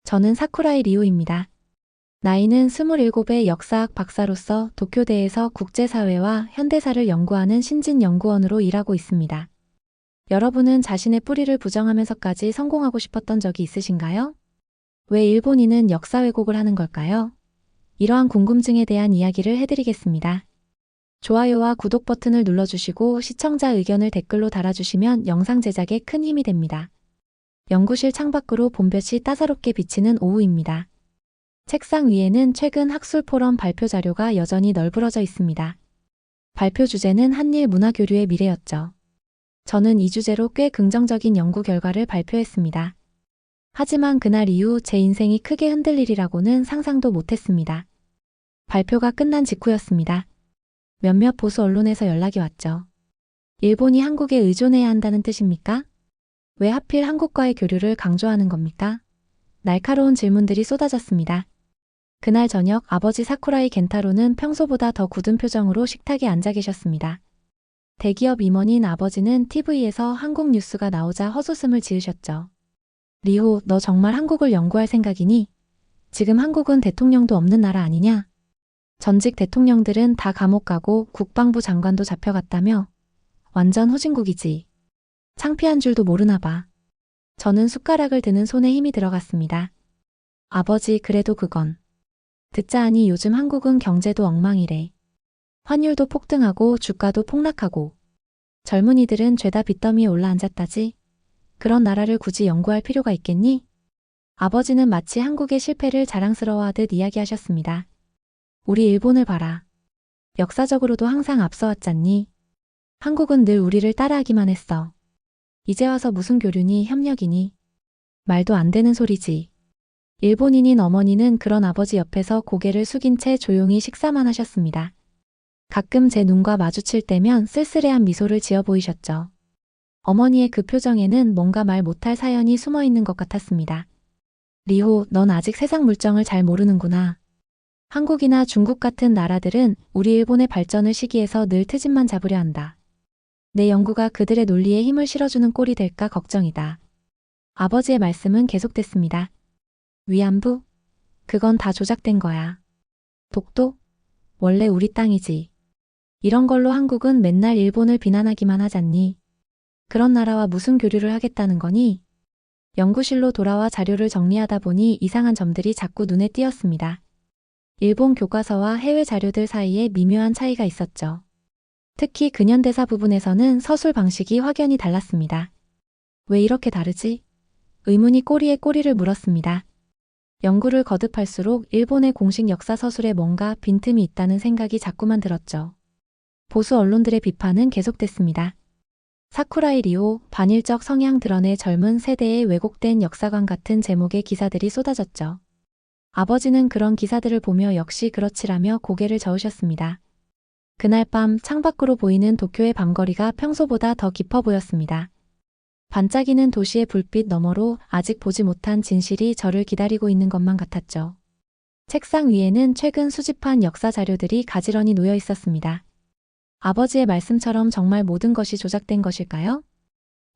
저는 사쿠라이 리오입니다. 나이는 27의 역사학 박사로서 도쿄대에서 국제사회와 현대사를 연구하는 신진 연구원으로 일하고 있습니다. 여러분은 자신의 뿌리를 부정하면서까지 성공하고 싶었던 적이 있으신가요? 왜 일본인은 역사 왜곡을 하는 걸까요? 이러한 궁금증에 대한 이야기를 해드리겠습니다. 좋아요와 구독 버튼을 눌러주시고 시청자 의견을 댓글로 달아주시면 영상 제작에 큰 힘이 됩니다. 연구실 창밖으로 봄볕이 따사롭게 비치는 오후입니다. 책상 위에는 최근 학술 포럼 발표 자료가 여전히 널브러져 있습니다. 발표 주제는 한일 문화 교류의 미래였죠. 저는 이 주제로 꽤 긍정적인 연구 결과를 발표했습니다. 하지만 그날 이후 제 인생이 크게 흔들리리라고는 상상도 못했습니다. 발표가 끝난 직후였습니다. 몇몇 보수 언론에서 연락이 왔죠. 일본이 한국에 의존해야 한다는 뜻입니까? 왜 하필 한국과의 교류를 강조하는 겁니까? 날카로운 질문들이 쏟아졌습니다. 그날 저녁 아버지 사쿠라이 겐타로는 평소보다 더 굳은 표정으로 식탁에 앉아 계셨습니다. 대기업 임원인 아버지는 TV에서 한국 뉴스가 나오자 헛웃음을 지으셨죠. 리호, 너 정말 한국을 연구할 생각이니? 지금 한국은 대통령도 없는 나라 아니냐? 전직 대통령들은 다 감옥 가고 국방부 장관도 잡혀갔다며? 완전 후진국이지. 창피한 줄도 모르나 봐. 저는 숟가락을 드는 손에 힘이 들어갔습니다. 아버지, 그래도 그건. 듣자 하니 요즘 한국은 경제도 엉망이래. 환율도 폭등하고 주가도 폭락하고. 젊은이들은 죄다 빚더미에 올라앉았다지. 그런 나라를 굳이 연구할 필요가 있겠니? 아버지는 마치 한국의 실패를 자랑스러워하듯 이야기하셨습니다. 우리 일본을 봐라. 역사적으로도 항상 앞서왔잖니. 한국은 늘 우리를 따라하기만 했어. 이제 와서 무슨 교류니 협력이니? 말도 안 되는 소리지. 일본인인 어머니는 그런 아버지 옆에서 고개를 숙인 채 조용히 식사만 하셨습니다. 가끔 제 눈과 마주칠 때면 쓸쓸해한 미소를 지어 보이셨죠. 어머니의 그 표정에는 뭔가 말 못할 사연이 숨어 있는 것 같았습니다. 리호, 넌 아직 세상 물정을 잘 모르는구나. 한국이나 중국 같은 나라들은 우리 일본의 발전을 시기해서 늘 트집만 잡으려 한다. 내 연구가 그들의 논리에 힘을 실어주는 꼴이 될까 걱정이다. 아버지의 말씀은 계속됐습니다. 위안부? 그건 다 조작된 거야. 독도? 원래 우리 땅이지. 이런 걸로 한국은 맨날 일본을 비난하기만 하잖니. 그런 나라와 무슨 교류를 하겠다는 거니? 연구실로 돌아와 자료를 정리하다 보니 이상한 점들이 자꾸 눈에 띄었습니다. 일본 교과서와 해외 자료들 사이에 미묘한 차이가 있었죠. 특히 근현대사 부분에서는 서술 방식이 확연히 달랐습니다. 왜 이렇게 다르지? 의문이 꼬리에 꼬리를 물었습니다. 연구를 거듭할수록 일본의 공식 역사 서술에 뭔가 빈틈이 있다는 생각이 자꾸만 들었죠. 보수 언론들의 비판은 계속됐습니다. 사쿠라이 리오, 반일적 성향 드러내 젊은 세대의 왜곡된 역사관 같은 제목의 기사들이 쏟아졌죠. 아버지는 그런 기사들을 보며 역시 그렇지라며 고개를 저으셨습니다. 그날 밤 창밖으로 보이는 도쿄의 밤거리가 평소보다 더 깊어 보였습니다. 반짝이는 도시의 불빛 너머로 아직 보지 못한 진실이 저를 기다리고 있는 것만 같았죠. 책상 위에는 최근 수집한 역사 자료들이 가지런히 놓여 있었습니다. 아버지의 말씀처럼 정말 모든 것이 조작된 것일까요?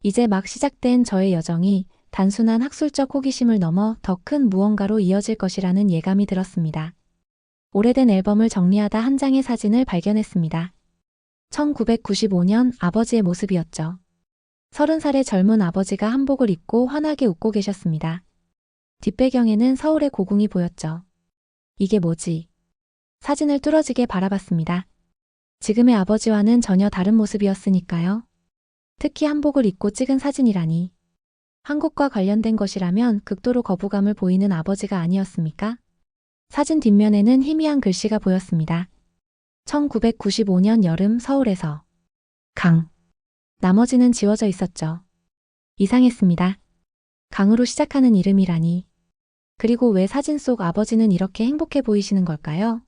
이제 막 시작된 저의 여정이 단순한 학술적 호기심을 넘어 더 큰 무언가로 이어질 것이라는 예감이 들었습니다. 오래된 앨범을 정리하다 한 장의 사진을 발견했습니다. 1995년 아버지의 모습이었죠. 30살의 젊은 아버지가 한복을 입고 환하게 웃고 계셨습니다. 뒷배경에는 서울의 고궁이 보였죠. 이게 뭐지? 사진을 뚫어지게 바라봤습니다. 지금의 아버지와는 전혀 다른 모습이었으니까요. 특히 한복을 입고 찍은 사진이라니. 한국과 관련된 것이라면 극도로 거부감을 보이는 아버지가 아니었습니까? 사진 뒷면에는 희미한 글씨가 보였습니다. 1995년 여름 서울에서 강. 나머지는 지워져 있었죠. 이상했습니다. 강으로 시작하는 이름이라니. 그리고 왜 사진 속 아버지는 이렇게 행복해 보이시는 걸까요?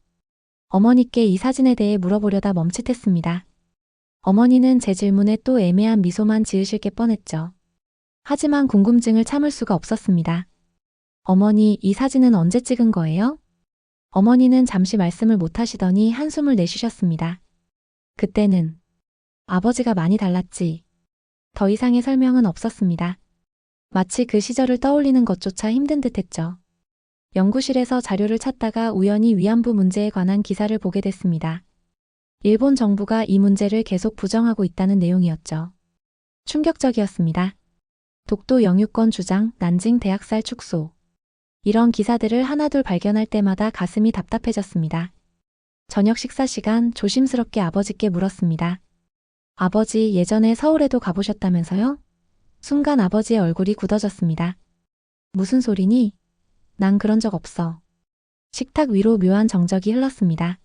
어머니께 이 사진에 대해 물어보려다 멈칫했습니다. 어머니는 제 질문에 또 애매한 미소만 지으실 게 뻔했죠. 하지만 궁금증을 참을 수가 없었습니다. 어머니, 이 사진은 언제 찍은 거예요? 어머니는 잠시 말씀을 못하시더니 한숨을 내쉬셨습니다. 그때는 아버지가 많이 달랐지. 더 이상의 설명은 없었습니다. 마치 그 시절을 떠올리는 것조차 힘든 듯 했죠. 연구실에서 자료를 찾다가 우연히 위안부 문제에 관한 기사를 보게 됐습니다. 일본 정부가 이 문제를 계속 부정하고 있다는 내용이었죠. 충격적이었습니다. 독도 영유권 주장, 난징 대학살 축소. 이런 기사들을 하나둘 발견할 때마다 가슴이 답답해졌습니다. 저녁 식사 시간 조심스럽게 아버지께 물었습니다. 아버지, 예전에 서울에도 가보셨다면서요? 순간 아버지의 얼굴이 굳어졌습니다. 무슨 소리니? 난 그런 적 없어. 식탁 위로 묘한 정적이 흘렀습니다.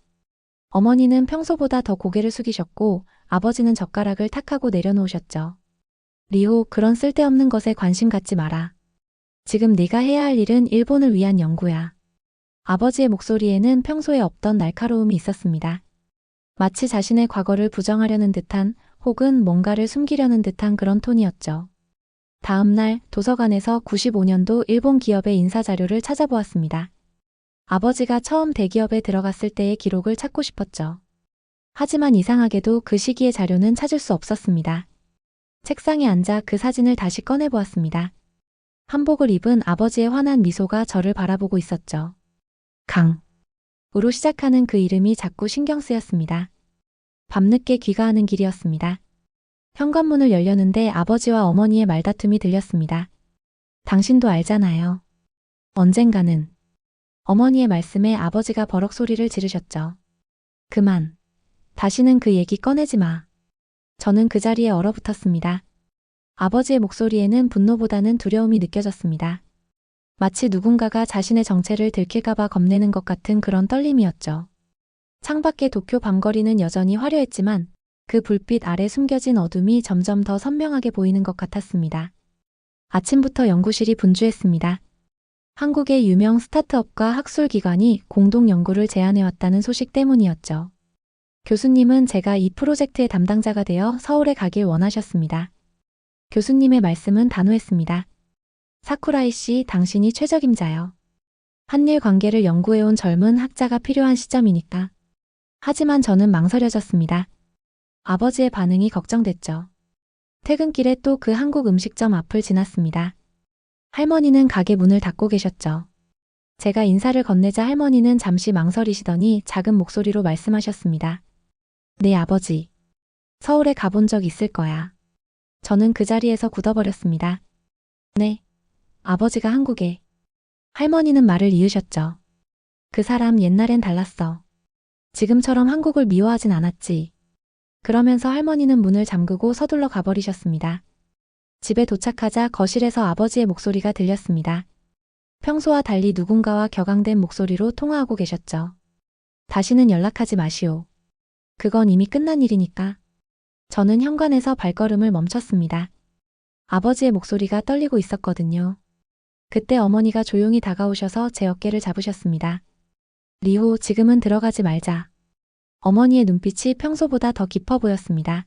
어머니는 평소보다 더 고개를 숙이셨고 아버지는 젓가락을 탁 하고 내려놓으셨죠. 리호, 그런 쓸데없는 것에 관심 갖지 마라. 지금 네가 해야 할 일은 일본을 위한 연구야. 아버지의 목소리에는 평소에 없던 날카로움이 있었습니다. 마치 자신의 과거를 부정하려는 듯한 혹은 뭔가를 숨기려는 듯한 그런 톤이었죠. 다음 날 도서관에서 95년도 일본 기업의 인사자료를 찾아보았습니다. 아버지가 처음 대기업에 들어갔을 때의 기록을 찾고 싶었죠. 하지만 이상하게도 그 시기의 자료는 찾을 수 없었습니다. 책상에 앉아 그 사진을 다시 꺼내보았습니다. 한복을 입은 아버지의 환한 미소가 저를 바라보고 있었죠. 강으로 시작하는 그 이름이 자꾸 신경 쓰였습니다. 밤늦게 귀가하는 길이었습니다. 현관문을 열려는데 아버지와 어머니의 말다툼이 들렸습니다. 당신도 알잖아요. 언젠가는. 어머니의 말씀에 아버지가 버럭 소리를 지르셨죠. 그만. 다시는 그 얘기 꺼내지 마. 저는 그 자리에 얼어붙었습니다. 아버지의 목소리에는 분노보다는 두려움이 느껴졌습니다. 마치 누군가가 자신의 정체를 들킬까봐 겁내는 것 같은 그런 떨림이었죠. 창밖의 도쿄 밤거리는 여전히 화려했지만 그 불빛 아래 숨겨진 어둠이 점점 더 선명하게 보이는 것 같았습니다. 아침부터 연구실이 분주했습니다. 한국의 유명 스타트업과 학술기관이 공동 연구를 제안해왔다는 소식 때문이었죠. 교수님은 제가 이 프로젝트의 담당자가 되어 서울에 가길 원하셨습니다. 교수님의 말씀은 단호했습니다. 사쿠라이 씨, 당신이 최적임자요. 한일 관계를 연구해온 젊은 학자가 필요한 시점이니까. 하지만 저는 망설여졌습니다. 아버지의 반응이 걱정됐죠. 퇴근길에 또 그 한국 음식점 앞을 지났습니다. 할머니는 가게 문을 닫고 계셨죠. 제가 인사를 건네자 할머니는 잠시 망설이시더니 작은 목소리로 말씀하셨습니다. 네, 아버지. 서울에 가본 적 있을 거야. 저는 그 자리에서 굳어버렸습니다. 네. 아버지가 한국에. 할머니는 말을 이으셨죠. 그 사람 옛날엔 달랐어. 지금처럼 한국을 미워하진 않았지. 그러면서 할머니는 문을 잠그고 서둘러 가버리셨습니다. 집에 도착하자 거실에서 아버지의 목소리가 들렸습니다. 평소와 달리 누군가와 격앙된 목소리로 통화하고 계셨죠. 다시는 연락하지 마시오. 그건 이미 끝난 일이니까. 저는 현관에서 발걸음을 멈췄습니다. 아버지의 목소리가 떨리고 있었거든요. 그때 어머니가 조용히 다가오셔서 제 어깨를 잡으셨습니다. 리호, 지금은 들어가지 말자. 어머니의 눈빛이 평소보다 더 깊어 보였습니다.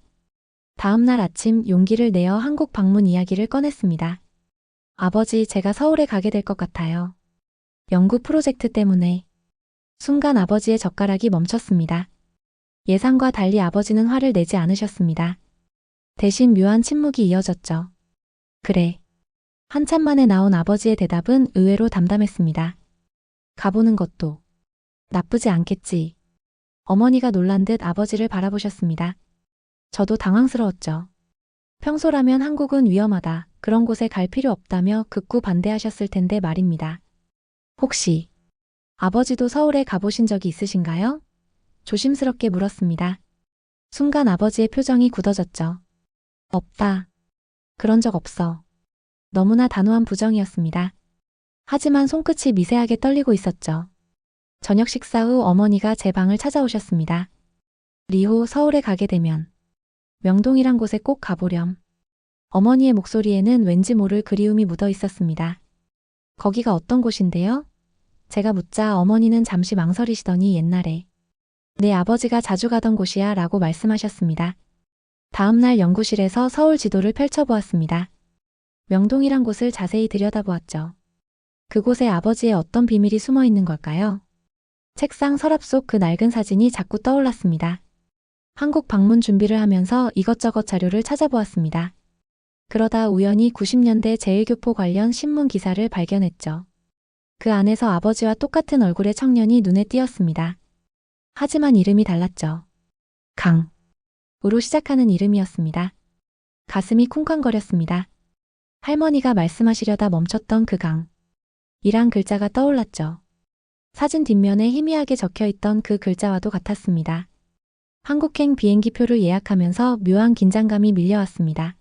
다음 날 아침 용기를 내어 한국 방문 이야기를 꺼냈습니다. 아버지, 제가 서울에 가게 될 것 같아요. 연구 프로젝트 때문에. 순간 아버지의 젓가락이 멈췄습니다. 예상과 달리 아버지는 화를 내지 않으셨습니다. 대신 묘한 침묵이 이어졌죠. 그래. 한참 만에 나온 아버지의 대답은 의외로 담담했습니다. 가보는 것도 나쁘지 않겠지. 어머니가 놀란 듯 아버지를 바라보셨습니다. 저도 당황스러웠죠. 평소라면 한국은 위험하다, 그런 곳에 갈 필요 없다며 극구 반대하셨을 텐데 말입니다. 혹시 아버지도 서울에 가보신 적이 있으신가요? 조심스럽게 물었습니다. 순간 아버지의 표정이 굳어졌죠. 없다. 그런 적 없어. 너무나 단호한 부정이었습니다. 하지만 손끝이 미세하게 떨리고 있었죠. 저녁 식사 후 어머니가 제 방을 찾아오셨습니다. 리호, 서울에 가게 되면 명동이란 곳에 꼭 가보렴. 어머니의 목소리에는 왠지 모를 그리움이 묻어 있었습니다. 거기가 어떤 곳인데요? 제가 묻자 어머니는 잠시 망설이시더니 옛날에 내 아버지가 자주 가던 곳이야 라고 말씀하셨습니다. 다음 날 연구실에서 서울 지도를 펼쳐보았습니다. 명동이란 곳을 자세히 들여다보았죠. 그곳에 아버지의 어떤 비밀이 숨어 있는 걸까요? 책상 서랍 속 그 낡은 사진이 자꾸 떠올랐습니다. 한국 방문 준비를 하면서 이것저것 자료를 찾아보았습니다. 그러다 우연히 90년대 제1교포 관련 신문 기사를 발견했죠. 그 안에서 아버지와 똑같은 얼굴의 청년이 눈에 띄었습니다. 하지만 이름이 달랐죠. 강으로 시작하는 이름이었습니다. 가슴이 쿵쾅거렸습니다. 할머니가 말씀하시려다 멈췄던 그 강이란 글자가 떠올랐죠. 사진 뒷면에 희미하게 적혀있던 그 글자와도 같았습니다. 한국행 비행기표를 예약하면서 묘한 긴장감이 밀려왔습니다.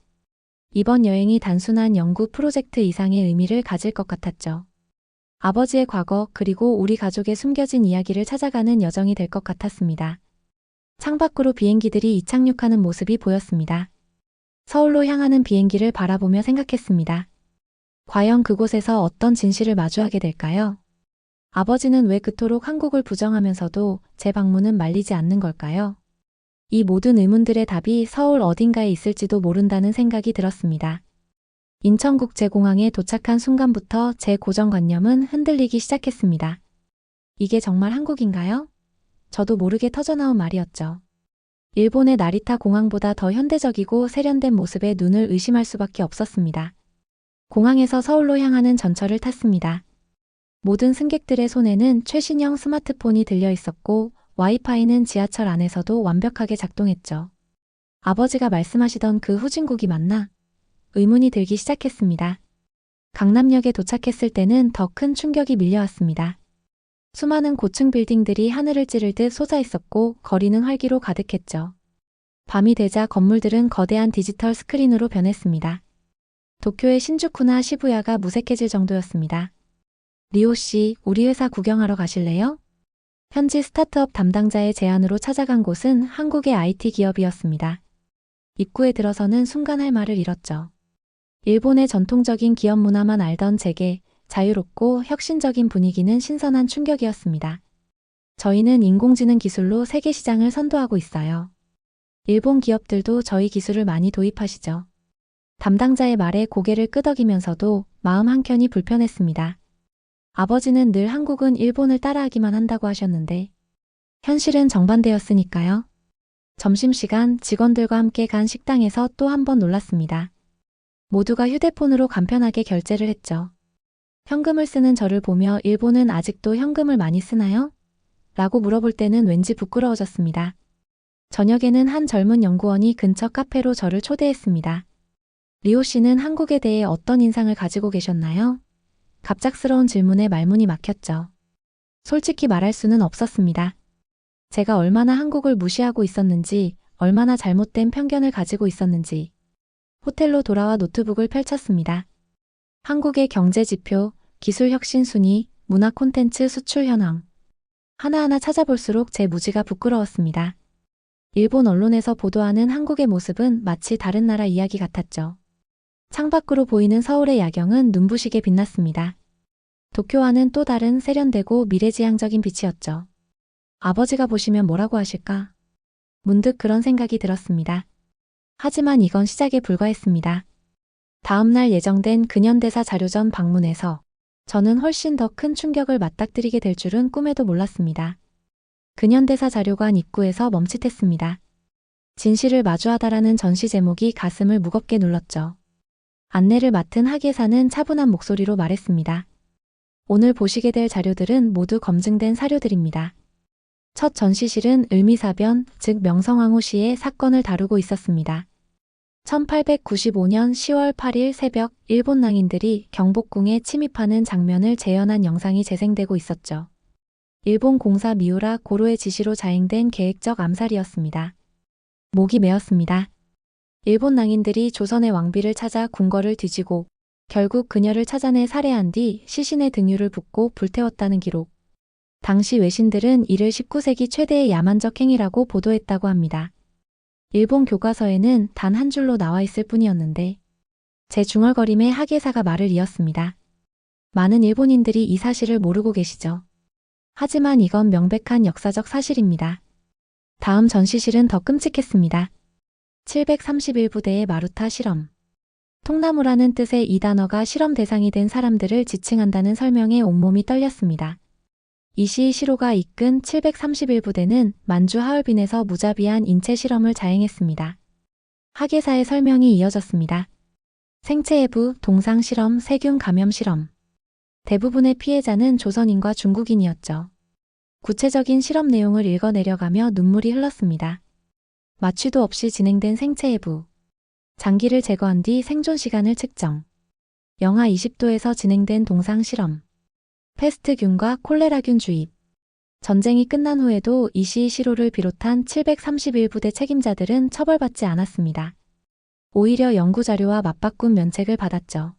이번 여행이 단순한 연구 프로젝트 이상의 의미를 가질 것 같았죠. 아버지의 과거 그리고 우리 가족의 숨겨진 이야기를 찾아가는 여정이 될 것 같았습니다. 창밖으로 비행기들이 이착륙하는 모습이 보였습니다. 서울로 향하는 비행기를 바라보며 생각했습니다. 과연 그곳에서 어떤 진실을 마주하게 될까요? 아버지는 왜 그토록 한국을 부정하면서도 제 방문은 말리지 않는 걸까요? 이 모든 의문들의 답이 서울 어딘가에 있을지도 모른다는 생각이 들었습니다. 인천국제공항에 도착한 순간부터 제 고정관념은 흔들리기 시작했습니다. 이게 정말 한국인가요? 저도 모르게 터져나온 말이었죠. 일본의 나리타 공항보다 더 현대적이고 세련된 모습에 눈을 의심할 수밖에 없었습니다. 공항에서 서울로 향하는 전철을 탔습니다. 모든 승객들의 손에는 최신형 스마트폰이 들려 있었고 와이파이는 지하철 안에서도 완벽하게 작동했죠. 아버지가 말씀하시던 그 후진국이 맞나? 의문이 들기 시작했습니다. 강남역에 도착했을 때는 더 큰 충격이 밀려왔습니다. 수많은 고층 빌딩들이 하늘을 찌를 듯 솟아 있었고 거리는 활기로 가득했죠. 밤이 되자 건물들은 거대한 디지털 스크린으로 변했습니다. 도쿄의 신주쿠나 시부야가 무색해질 정도였습니다. 리오 씨, 우리 회사 구경하러 가실래요? 현지 스타트업 담당자의 제안으로 찾아간 곳은 한국의 IT 기업이었습니다. 입구에 들어서는 순간 할 말을 잃었죠. 일본의 전통적인 기업 문화만 알던 제게 자유롭고 혁신적인 분위기는 신선한 충격이었습니다. 저희는 인공지능 기술로 세계 시장을 선도하고 있어요. 일본 기업들도 저희 기술을 많이 도입하시죠. 담당자의 말에 고개를 끄덕이면서도 마음 한켠이 불편했습니다. 아버지는 늘 한국은 일본을 따라하기만 한다고 하셨는데 현실은 정반대였으니까요. 점심시간 직원들과 함께 간 식당에서 또 한 번 놀랐습니다. 모두가 휴대폰으로 간편하게 결제를 했죠. 현금을 쓰는 저를 보며 일본은 아직도 현금을 많이 쓰나요? 라고 물어볼 때는 왠지 부끄러워졌습니다. 저녁에는 한 젊은 연구원이 근처 카페로 저를 초대했습니다. 리오 씨는 한국에 대해 어떤 인상을 가지고 계셨나요? 갑작스러운 질문에 말문이 막혔죠. 솔직히 말할 수는 없었습니다. 제가 얼마나 한국을 무시하고 있었는지, 얼마나 잘못된 편견을 가지고 있었는지. 호텔로 돌아와 노트북을 펼쳤습니다. 한국의 경제 지표, 기술 혁신 순위, 문화 콘텐츠 수출 현황. 하나하나 찾아볼수록 제 무지가 부끄러웠습니다. 일본 언론에서 보도하는 한국의 모습은 마치 다른 나라 이야기 같았죠. 창밖으로 보이는 서울의 야경은 눈부시게 빛났습니다. 도쿄와는 또 다른 세련되고 미래지향적인 빛이었죠. 아버지가 보시면 뭐라고 하실까? 문득 그런 생각이 들었습니다. 하지만 이건 시작에 불과했습니다. 다음 날 예정된 근현대사 자료전 방문에서 저는 훨씬 더 큰 충격을 맞닥뜨리게 될 줄은 꿈에도 몰랐습니다. 근현대사 자료관 입구에서 멈칫했습니다. 진실을 마주하다라는 전시 제목이 가슴을 무겁게 눌렀죠. 안내를 맡은 학예사는 차분한 목소리로 말했습니다. 오늘 보시게 될 자료들은 모두 검증된 사료들입니다. 첫 전시실은 을미사변, 즉 명성황후 시의 사건을 다루고 있었습니다. 1895년 10월 8일 새벽 일본 낭인들이 경복궁에 침입하는 장면을 재현한 영상이 재생되고 있었죠. 일본 공사 미우라 고로의 지시로 자행된 계획적 암살이었습니다. 목이 메었습니다. 일본 낭인들이 조선의 왕비를 찾아 궁궐을 뒤지고 결국 그녀를 찾아내 살해한 뒤 시신의 등유를 붓고 불태웠다는 기록. 당시 외신들은 이를 19세기 최대의 야만적 행위라고 보도했다고 합니다. 일본 교과서에는 단 한 줄로 나와 있을 뿐이었는데 제 중얼거림에 학예사가 말을 이었습니다. 많은 일본인들이 이 사실을 모르고 계시죠. 하지만 이건 명백한 역사적 사실입니다. 다음 전시실은 더 끔찍했습니다. 731부대의 마루타 실험. 통나무라는 뜻의 이 단어가 실험 대상이 된 사람들을 지칭한다는 설명에 온몸이 떨렸습니다. 이시이 시로가 이끈 731부대는 만주 하얼빈에서 무자비한 인체 실험을 자행했습니다. 학예사의 설명이 이어졌습니다. 생체 해부, 동상 실험, 세균 감염 실험. 대부분의 피해자는 조선인과 중국인이었죠. 구체적인 실험 내용을 읽어내려가며 눈물이 흘렀습니다. 마취도 없이 진행된 생체 해부. 장기를 제거한 뒤 생존 시간을 측정. 영하 20도에서 진행된 동상 실험. 패스트균과 콜레라균 주입. 전쟁이 끝난 후에도 이시이 시로를 비롯한 731부대 책임자들은 처벌받지 않았습니다. 오히려 연구자료와 맞바꾼 면책을 받았죠.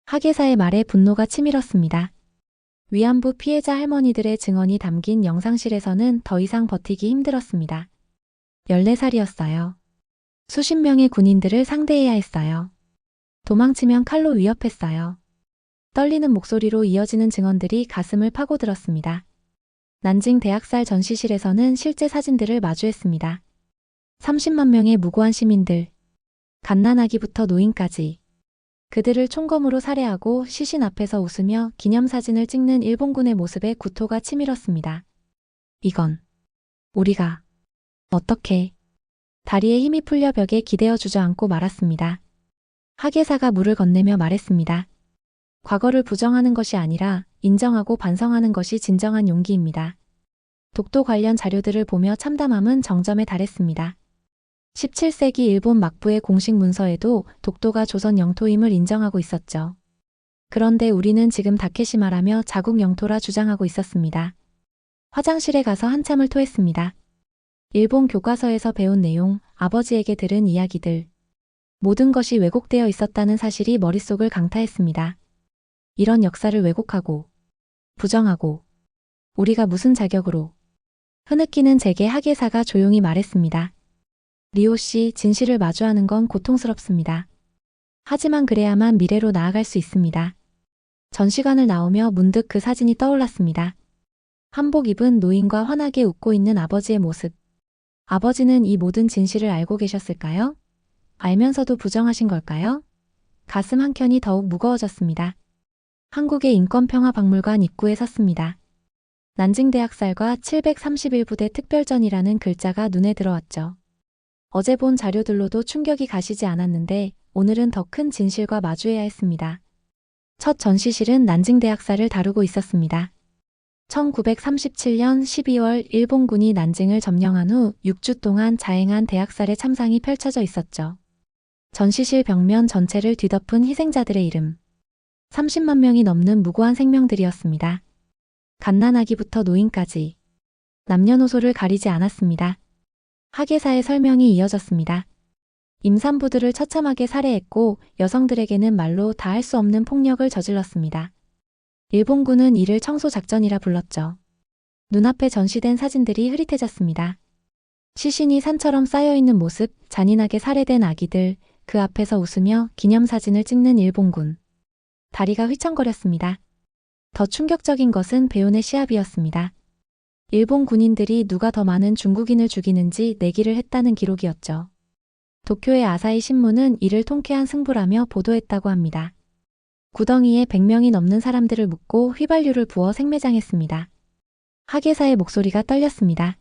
학예사의 말에 분노가 치밀었습니다. 위안부 피해자 할머니들의 증언이 담긴 영상실에서는 더 이상 버티기 힘들었습니다. 14살이었어요. 수십 명의 군인들을 상대해야 했어요. 도망치면 칼로 위협했어요. 떨리는 목소리로 이어지는 증언들이 가슴을 파고들었습니다. 난징 대학살 전시실에서는 실제 사진들을 마주했습니다. 30만 명의 무고한 시민들, 갓난아기부터 노인까지. 그들을 총검으로 살해하고 시신 앞에서 웃으며 기념사진을 찍는 일본군의 모습에 구토가 치밀었습니다. 이건 우리가 어떻게 다리에 힘이 풀려 벽에 기대어 주저앉고 말았습니다. 학예사가 물을 건네며 말했습니다. 과거를 부정하는 것이 아니라 인정하고 반성하는 것이 진정한 용기입니다. 독도 관련 자료들을 보며 참담함은 정점에 달했습니다. 17세기 일본 막부의 공식 문서에도 독도가 조선 영토임을 인정하고 있었죠. 그런데 우리는 지금 다케시마라며 자국 영토라 주장하고 있었습니다. 화장실에 가서 한참을 토했습니다. 일본 교과서에서 배운 내용, 아버지에게 들은 이야기들. 모든 것이 왜곡되어 있었다는 사실이 머릿속을 강타했습니다. 이런 역사를 왜곡하고 부정하고 우리가 무슨 자격으로. 흐느끼는 제게 학예사가 조용히 말했습니다. 리오 씨, 진실을 마주하는 건 고통스럽습니다. 하지만 그래야만 미래로 나아갈 수 있습니다. 전시관을 나오며 문득 그 사진이 떠올랐습니다. 한복 입은 노인과 환하게 웃고 있는 아버지의 모습. 아버지는 이 모든 진실을 알고 계셨을까요? 알면서도 부정하신 걸까요? 가슴 한켠이 더욱 무거워졌습니다. 한국의 인권평화박물관 입구에 섰습니다. 난징대학살과 731부대 특별전이라는 글자가 눈에 들어왔죠. 어제 본 자료들로도 충격이 가시지 않았는데 오늘은 더 큰 진실과 마주해야 했습니다. 첫 전시실은 난징대학살을 다루고 있었습니다. 1937년 12월 일본군이 난징을 점령한 후 6주 동안 자행한 대학살의 참상이 펼쳐져 있었죠. 전시실 벽면 전체를 뒤덮은 희생자들의 이름. 30만 명이 넘는 무고한 생명들이었습니다. 갓난아기부터 노인까지. 남녀노소를 가리지 않았습니다. 학예사의 설명이 이어졌습니다. 임산부들을 처참하게 살해했고 여성들에게는 말로 다 할 수 없는 폭력을 저질렀습니다. 일본군은 이를 청소작전이라 불렀죠. 눈앞에 전시된 사진들이 흐릿해졌습니다. 시신이 산처럼 쌓여있는 모습, 잔인하게 살해된 아기들, 그 앞에서 웃으며 기념사진을 찍는 일본군. 다리가 휘청거렸습니다. 더 충격적인 것은 배운의 시합이었습니다. 일본 군인들이 누가 더 많은 중국인을 죽이는지 내기를 했다는 기록이었죠. 도쿄의 아사히 신문은 이를 통쾌한 승부라며 보도했다고 합니다. 구덩이에 100명이 넘는 사람들을 묶고 휘발유를 부어 생매장했습니다. 학예사의 목소리가 떨렸습니다.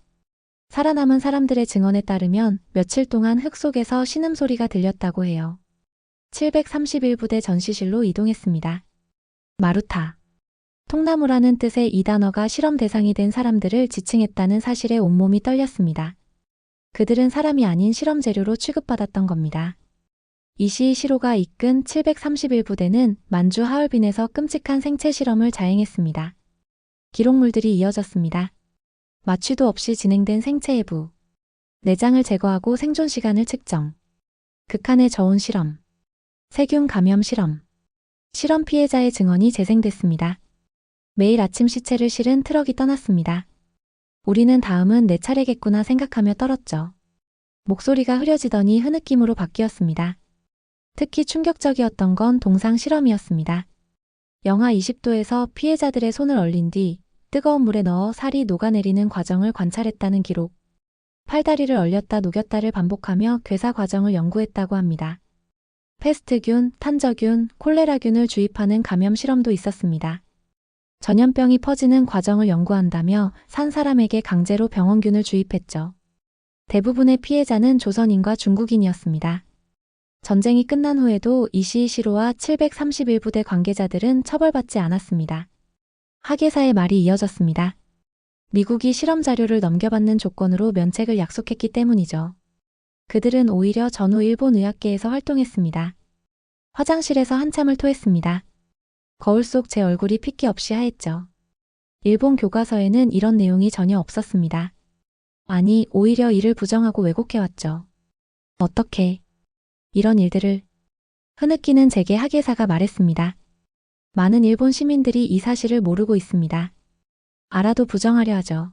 살아남은 사람들의 증언에 따르면 며칠 동안 흙 속에서 신음소리가 들렸다고 해요. 731부대 전시실로 이동했습니다. 마루타. 통나무라는 뜻의 이 단어가 실험 대상이 된 사람들을 지칭했다는 사실에 온몸이 떨렸습니다. 그들은 사람이 아닌 실험 재료로 취급받았던 겁니다. 이시이 시로가 이끈 731부대는 만주 하얼빈에서 끔찍한 생체 실험을 자행했습니다. 기록물들이 이어졌습니다. 마취도 없이 진행된 생체 해부. 내장을 제거하고 생존 시간을 측정. 극한의 저온 실험. 세균 감염 실험. 실험 피해자의 증언이 재생됐습니다. 매일 아침 시체를 실은 트럭이 떠났습니다. 우리는 다음은 내 차례겠구나 생각하며 떨었죠. 목소리가 흐려지더니 흐느낌으로 바뀌었습니다. 특히 충격적이었던 건 동상 실험이었습니다. 영하 20도에서 피해자들의 손을 얼린 뒤 뜨거운 물에 넣어 살이 녹아내리는 과정을 관찰했다는 기록. 팔다리를 얼렸다 녹였다를 반복하며 괴사 과정을 연구했다고 합니다. 패스트균, 탄저균, 콜레라균을 주입하는 감염 실험도 있었습니다. 전염병이 퍼지는 과정을 연구한다며 산 사람에게 강제로 병원균을 주입했죠. 대부분의 피해자는 조선인과 중국인이었습니다. 전쟁이 끝난 후에도 이시이시로와 731부대 관계자들은 처벌받지 않았습니다. 하계사의 말이 이어졌습니다. 미국이 실험 자료를 넘겨받는 조건으로 면책을 약속했기 때문이죠. 그들은 오히려 전후 일본 의학계에서 활동했습니다. 화장실에서 한참을 토했습니다. 거울 속 제 얼굴이 핏기 없이 하했죠. 일본 교과서에는 이런 내용이 전혀 없었습니다. 아니, 오히려 이를 부정하고 왜곡해왔죠. 어떻게 이런 일들을 흐느끼는 제게 하계사가 말했습니다. 많은 일본 시민들이 이 사실을 모르고 있습니다. 알아도 부정하려 하죠.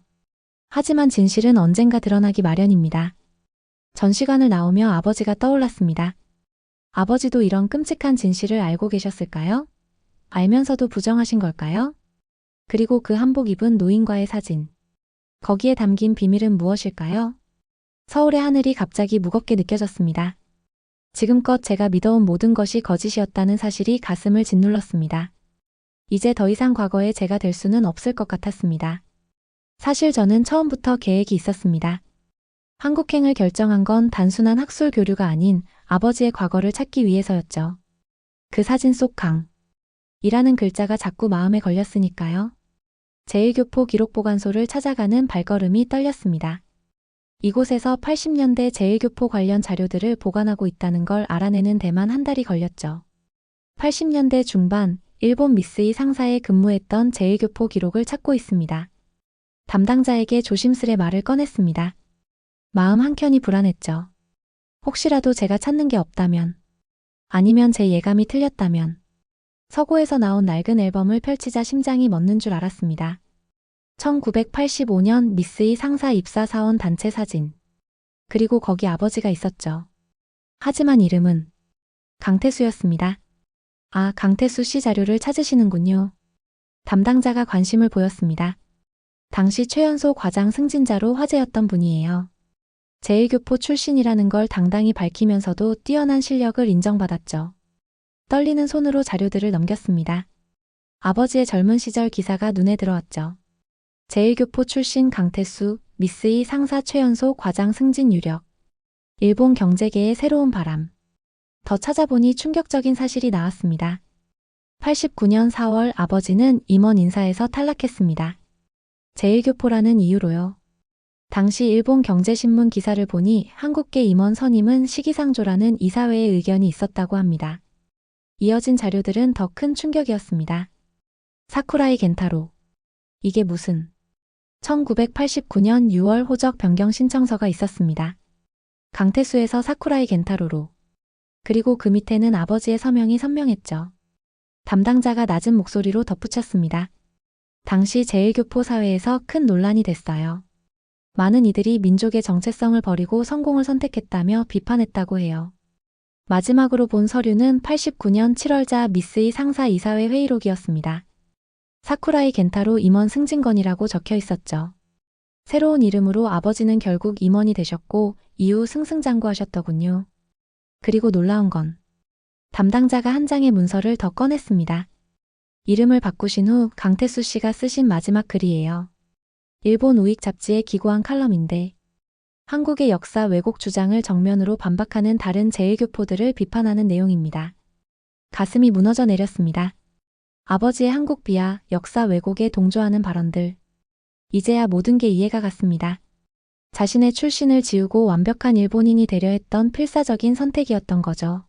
하지만 진실은 언젠가 드러나기 마련입니다. 전시관을 나오며 아버지가 떠올랐습니다. 아버지도 이런 끔찍한 진실을 알고 계셨을까요? 알면서도 부정하신 걸까요? 그리고 그 한복 입은 노인과의 사진. 거기에 담긴 비밀은 무엇일까요? 서울의 하늘이 갑자기 무겁게 느껴졌습니다. 지금껏 제가 믿어온 모든 것이 거짓이었다는 사실이 가슴을 짓눌렀습니다. 이제 더 이상 과거의 제가 될 수는 없을 것 같았습니다. 사실 저는 처음부터 계획이 있었습니다. 한국행을 결정한 건 단순한 학술 교류가 아닌 아버지의 과거를 찾기 위해서였죠. 그 사진 속 강 이라는 글자가 자꾸 마음에 걸렸으니까요. 제1교포 기록보관소를 찾아가는 발걸음이 떨렸습니다. 이곳에서 80년대 제1교포 관련 자료들을 보관하고 있다는 걸 알아내는 데만 한 달이 걸렸죠. 80년대 중반 일본 미쓰이 상사에 근무했던 제1교포 기록을 찾고 있습니다. 담당자에게 조심스레 말을 꺼냈습니다. 마음 한켠이 불안했죠. 혹시라도 제가 찾는 게 없다면, 아니면 제 예감이 틀렸다면, 서고에서 나온 낡은 앨범을 펼치자 심장이 멎는 줄 알았습니다. 1985년 미쓰이 상사 입사 사원 단체 사진. 그리고 거기 아버지가 있었죠. 하지만 이름은 강태수였습니다. 아, 강태수 씨 자료를 찾으시는군요. 담당자가 관심을 보였습니다. 당시 최연소 과장 승진자로 화제였던 분이에요. 제1교포 출신이라는 걸 당당히 밝히면서도 뛰어난 실력을 인정받았죠. 떨리는 손으로 자료들을 넘겼습니다. 아버지의 젊은 시절 기사가 눈에 들어왔죠. 제1교포 출신 강태수, 미쓰이 상사 최연소 과장 승진 유력. 일본 경제계의 새로운 바람. 더 찾아보니 충격적인 사실이 나왔습니다. 89년 4월 아버지는 임원 인사에서 탈락했습니다. 제1교포라는 이유로요. 당시 일본 경제신문 기사를 보니 한국계 임원 선임은 시기상조라는 이사회의 의견이 있었다고 합니다. 이어진 자료들은 더 큰 충격이었습니다. 사쿠라이 겐타로. 이게 무슨 1989년 6월 호적 변경 신청서가 있었습니다. 강태수에서 사쿠라이 겐타로로. 그리고 그 밑에는 아버지의 서명이 선명했죠. 담당자가 낮은 목소리로 덧붙였습니다. 당시 제1교포 사회에서 큰 논란이 됐어요. 많은 이들이 민족의 정체성을 버리고 성공을 선택했다며 비판했다고 해요. 마지막으로 본 서류는 89년 7월자 미쓰이 상사 이사회 회의록이었습니다. 사쿠라이 겐타로 임원 승진건이라고 적혀 있었죠. 새로운 이름으로 아버지는 결국 임원이 되셨고 이후 승승장구하셨더군요. 그리고 놀라운 건 담당자가 한 장의 문서를 더 꺼냈습니다. 이름을 바꾸신 후 강태수 씨가 쓰신 마지막 글이에요. 일본 우익 잡지에 기고한 칼럼인데 한국의 역사 왜곡 주장을 정면으로 반박하는 다른 제1교포들을 비판하는 내용입니다. 가슴이 무너져 내렸습니다. 아버지의 한국 비하, 역사 왜곡에 동조하는 발언들. 이제야 모든 게 이해가 갔습니다. 자신의 출신을 지우고 완벽한 일본인이 되려 했던 필사적인 선택이었던 거죠.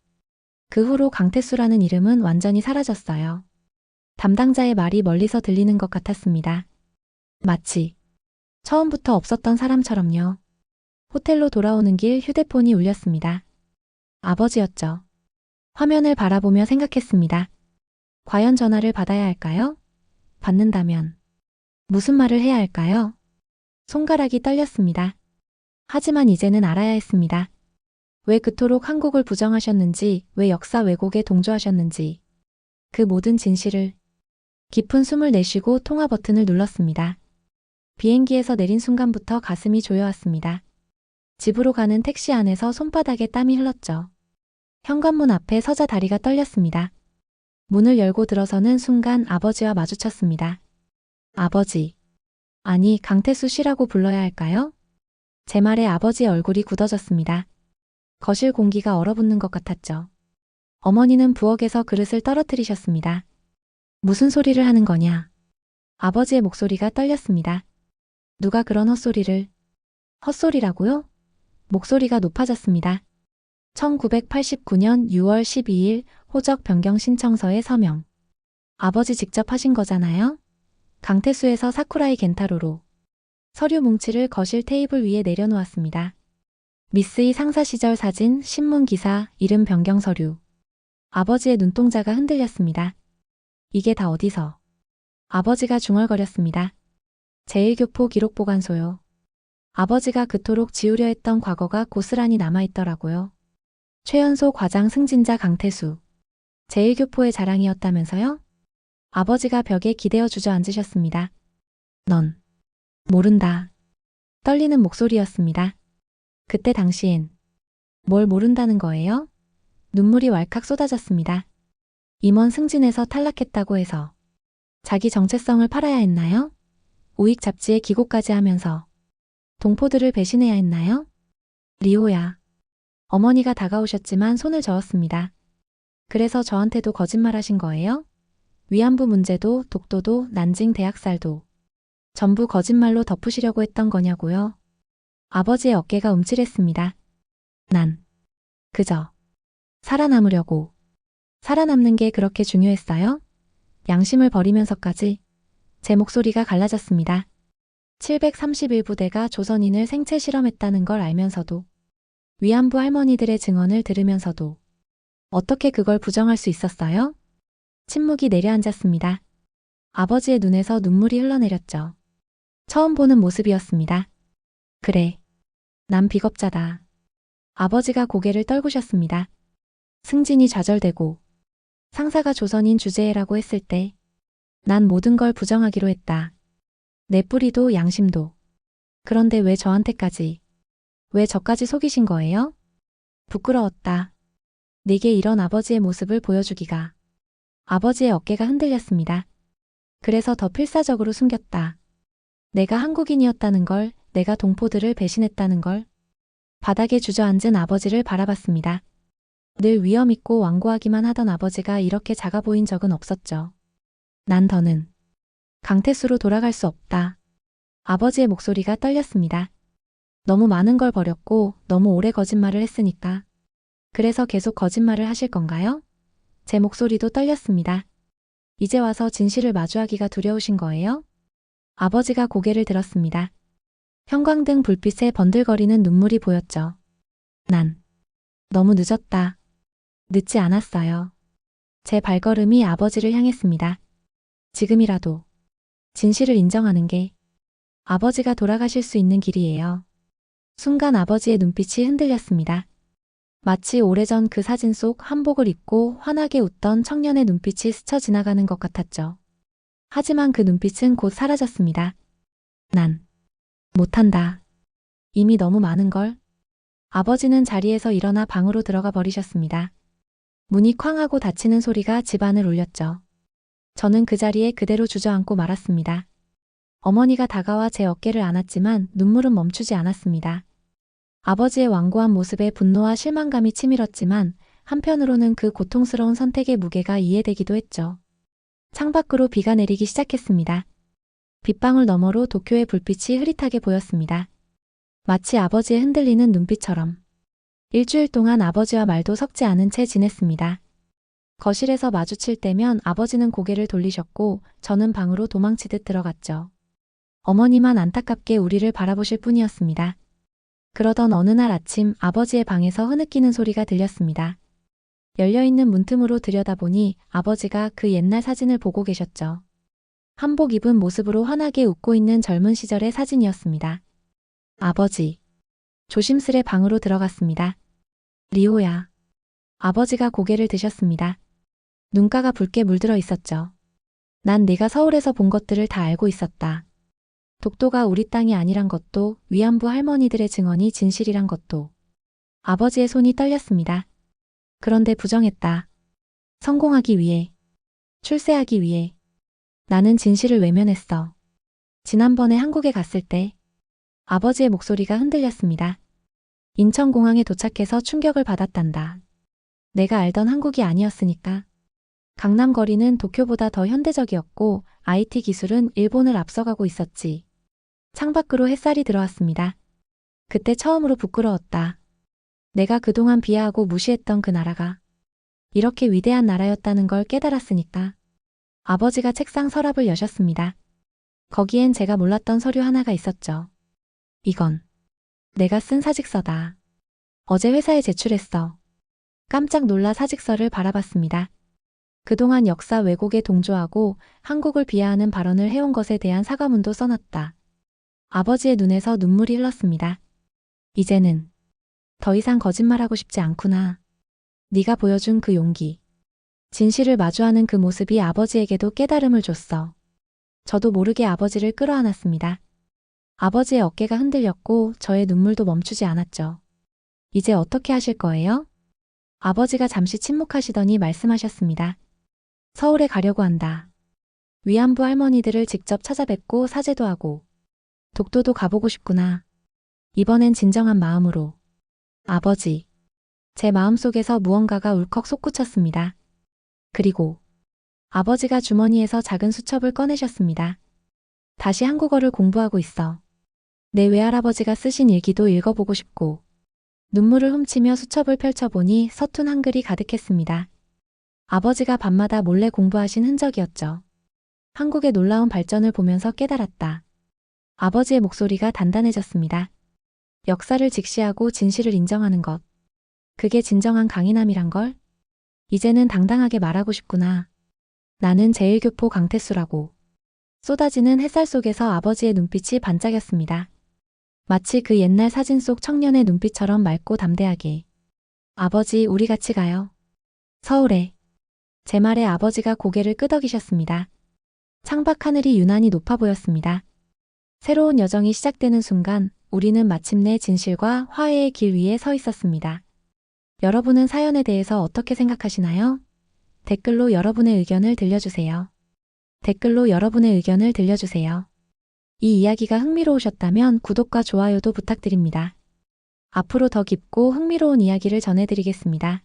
그 후로 강태수라는 이름은 완전히 사라졌어요. 담당자의 말이 멀리서 들리는 것 같았습니다. 마치 처음부터 없었던 사람처럼요. 호텔로 돌아오는 길 휴대폰이 울렸습니다. 아버지였죠. 화면을 바라보며 생각했습니다. 과연 전화를 받아야 할까요? 받는다면 무슨 말을 해야 할까요? 손가락이 떨렸습니다. 하지만 이제는 알아야 했습니다. 왜 그토록 한국을 부정하셨는지, 왜 역사 왜곡에 동조하셨는지. 그 모든 진실을. 깊은 숨을 내쉬고 통화 버튼을 눌렀습니다. 비행기에서 내린 순간부터 가슴이 조여왔습니다. 집으로 가는 택시 안에서 손바닥에 땀이 흘렀죠. 현관문 앞에 서자 다리가 떨렸습니다. 문을 열고 들어서는 순간 아버지와 마주쳤습니다. 아버지. 아니, 강태수 씨라고 불러야 할까요? 제 말에 아버지의 얼굴이 굳어졌습니다. 거실 공기가 얼어붙는 것 같았죠. 어머니는 부엌에서 그릇을 떨어뜨리셨습니다. 무슨 소리를 하는 거냐? 아버지의 목소리가 떨렸습니다. 누가 그런 헛소리를? 헛소리라고요? 목소리가 높아졌습니다. 1989년 6월 12일 호적 변경 신청서에 서명. 아버지 직접 하신 거잖아요? 강태수에서 사쿠라이 겐타로로. 서류 뭉치를 거실 테이블 위에 내려놓았습니다. 미스이 상사 시절 사진, 신문 기사, 이름 변경 서류. 아버지의 눈동자가 흔들렸습니다. 이게 다 어디서? 아버지가 중얼거렸습니다. 제1교포 기록보관소요. 아버지가 그토록 지우려 했던 과거가 고스란히 남아있더라고요. 최연소 과장 승진자 강태수. 제1교포의 자랑이었다면서요? 아버지가 벽에 기대어 주저앉으셨습니다. 넌 모른다. 떨리는 목소리였습니다. 그때 당시엔 뭘 모른다는 거예요? 눈물이 왈칵 쏟아졌습니다. 임원 승진에서 탈락했다고 해서 자기 정체성을 팔아야 했나요? 우익 잡지에 기고까지 하면서 동포들을 배신해야 했나요? 리호야. 어머니가 다가오셨지만 손을 저었습니다. 그래서 저한테도 거짓말하신 거예요? 위안부 문제도 독도도 난징 대학살도 전부 거짓말로 덮으시려고 했던 거냐고요? 아버지의 어깨가 움찔했습니다. 난 그저 살아남으려고. 살아남는 게 그렇게 중요했어요? 양심을 버리면서까지. 제 목소리가 갈라졌습니다. 731부대가 조선인을 생체 실험했다는 걸 알면서도, 위안부 할머니들의 증언을 들으면서도 어떻게 그걸 부정할 수 있었어요? 침묵이 내려앉았습니다. 아버지의 눈에서 눈물이 흘러내렸죠. 처음 보는 모습이었습니다. 그래. 난 비겁자다. 아버지가 고개를 떨구셨습니다. 승진이 좌절되고 상사가 조선인 주재해라고 했을 때 난 모든 걸 부정하기로 했다. 내 뿌리도 양심도. 그런데 왜 저한테까지, 왜 저까지 속이신 거예요? 부끄러웠다. 내게 이런 아버지의 모습을 보여주기가. 아버지의 어깨가 흔들렸습니다. 그래서 더 필사적으로 숨겼다. 내가 한국인이었다는 걸, 내가 동포들을 배신했다는 걸. 바닥에 주저앉은 아버지를 바라봤습니다. 늘 위험 있고 완고하기만 하던 아버지가 이렇게 작아 보인 적은 없었죠. 난 더는 강태수로 돌아갈 수 없다. 아버지의 목소리가 떨렸습니다. 너무 많은 걸 버렸고 너무 오래 거짓말을 했으니까. 그래서 계속 거짓말을 하실 건가요? 제 목소리도 떨렸습니다. 이제 와서 진실을 마주하기가 두려우신 거예요? 아버지가 고개를 들었습니다. 형광등 불빛에 번들거리는 눈물이 보였죠. 난 너무 늦었다. 늦지 않았어요. 제 발걸음이 아버지를 향했습니다. 지금이라도 진실을 인정하는 게 아버지가 돌아가실 수 있는 길이에요. 순간 아버지의 눈빛이 흔들렸습니다. 마치 오래전 그 사진 속 한복을 입고 환하게 웃던 청년의 눈빛이 스쳐 지나가는 것 같았죠. 하지만 그 눈빛은 곧 사라졌습니다. 난 못한다. 이미 너무 많은 걸. 아버지는 자리에서 일어나 방으로 들어가 버리셨습니다. 문이 쾅 하고 닫히는 소리가 집안을 울렸죠. 저는 그 자리에 그대로 주저앉고 말았습니다. 어머니가 다가와 제 어깨를 안았지만 눈물은 멈추지 않았습니다. 아버지의 완고한 모습에 분노와 실망감이 치밀었지만 한편으로는 그 고통스러운 선택의 무게가 이해되기도 했죠. 창밖으로 비가 내리기 시작했습니다. 빗방울 너머로 도쿄의 불빛이 흐릿하게 보였습니다. 마치 아버지의 흔들리는 눈빛처럼. 일주일 동안 아버지와 말도 섞지 않은 채 지냈습니다. 거실에서 마주칠 때면 아버지는 고개를 돌리셨고 저는 방으로 도망치듯 들어갔죠. 어머니만 안타깝게 우리를 바라보실 뿐이었습니다. 그러던 어느 날 아침 아버지의 방에서 흐느끼는 소리가 들렸습니다. 열려있는 문틈으로 들여다보니 아버지가 그 옛날 사진을 보고 계셨죠. 한복 입은 모습으로 환하게 웃고 있는 젊은 시절의 사진이었습니다. 아버지. 조심스레 방으로 들어갔습니다. 리호야. 아버지가 고개를 드셨습니다. 눈가가 붉게 물들어 있었죠. 난 네가 서울에서 본 것들을 다 알고 있었다. 독도가 우리 땅이 아니란 것도, 위안부 할머니들의 증언이 진실이란 것도. 아버지의 손이 떨렸습니다. 그런데 부정했다. 성공하기 위해. 출세하기 위해. 나는 진실을 외면했어. 지난번에 한국에 갔을 때 아버지의 목소리가 흔들렸습니다. 인천공항에 도착해서 충격을 받았단다. 내가 알던 한국이 아니었으니까. 강남 거리는 도쿄보다 더 현대적이었고 IT 기술은 일본을 앞서가고 있었지. 창밖으로 햇살이 들어왔습니다. 그때 처음으로 부끄러웠다. 내가 그동안 비하하고 무시했던 그 나라가 이렇게 위대한 나라였다는 걸 깨달았으니까. 아버지가 책상 서랍을 여셨습니다. 거기엔 제가 몰랐던 서류 하나가 있었죠. 이건 내가 쓴 사직서다. 어제 회사에 제출했어. 깜짝 놀라 사직서를 바라봤습니다. 그동안 역사 왜곡에 동조하고 한국을 비하하는 발언을 해온 것에 대한 사과문도 써놨다. 아버지의 눈에서 눈물이 흘렀습니다. 이제는 더 이상 거짓말하고 싶지 않구나. 네가 보여준 그 용기. 진실을 마주하는 그 모습이 아버지에게도 깨달음을 줬어. 저도 모르게 아버지를 끌어안았습니다. 아버지의 어깨가 흔들렸고 저의 눈물도 멈추지 않았죠. 이제 어떻게 하실 거예요? 아버지가 잠시 침묵하시더니 말씀하셨습니다. 서울에 가려고 한다. 위안부 할머니들을 직접 찾아뵙고 사죄도 하고 독도도 가보고 싶구나. 이번엔 진정한 마음으로. 아버지. 제 마음속에서 무언가가 울컥 솟구쳤습니다. 그리고 아버지가 주머니에서 작은 수첩을 꺼내셨습니다. 다시 한국어를 공부하고 있어. 내 외할아버지가 쓰신 일기도 읽어보고 싶고. 눈물을 훔치며 수첩을 펼쳐보니 서툰 한글이 가득했습니다. 아버지가 밤마다 몰래 공부하신 흔적이었죠. 한국의 놀라운 발전을 보면서 깨달았다. 아버지의 목소리가 단단해졌습니다. 역사를 직시하고 진실을 인정하는 것. 그게 진정한 강인함이란 걸? 이제는 당당하게 말하고 싶구나. 나는 제1교포 강태수라고. 쏟아지는 햇살 속에서 아버지의 눈빛이 반짝였습니다. 마치 그 옛날 사진 속 청년의 눈빛처럼 맑고 담대하게. 아버지, 우리 같이 가요. 서울에. 제 말에 아버지가 고개를 끄덕이셨습니다. 창밖 하늘이 유난히 높아 보였습니다. 새로운 여정이 시작되는 순간 우리는 마침내 진실과 화해의 길 위에 서 있었습니다. 여러분은 사연에 대해서 어떻게 생각하시나요? 댓글로 여러분의 의견을 들려주세요. 댓글로 여러분의 의견을 들려주세요. 이 이야기가 흥미로우셨다면 구독과 좋아요도 부탁드립니다. 앞으로 더 깊고 흥미로운 이야기를 전해드리겠습니다.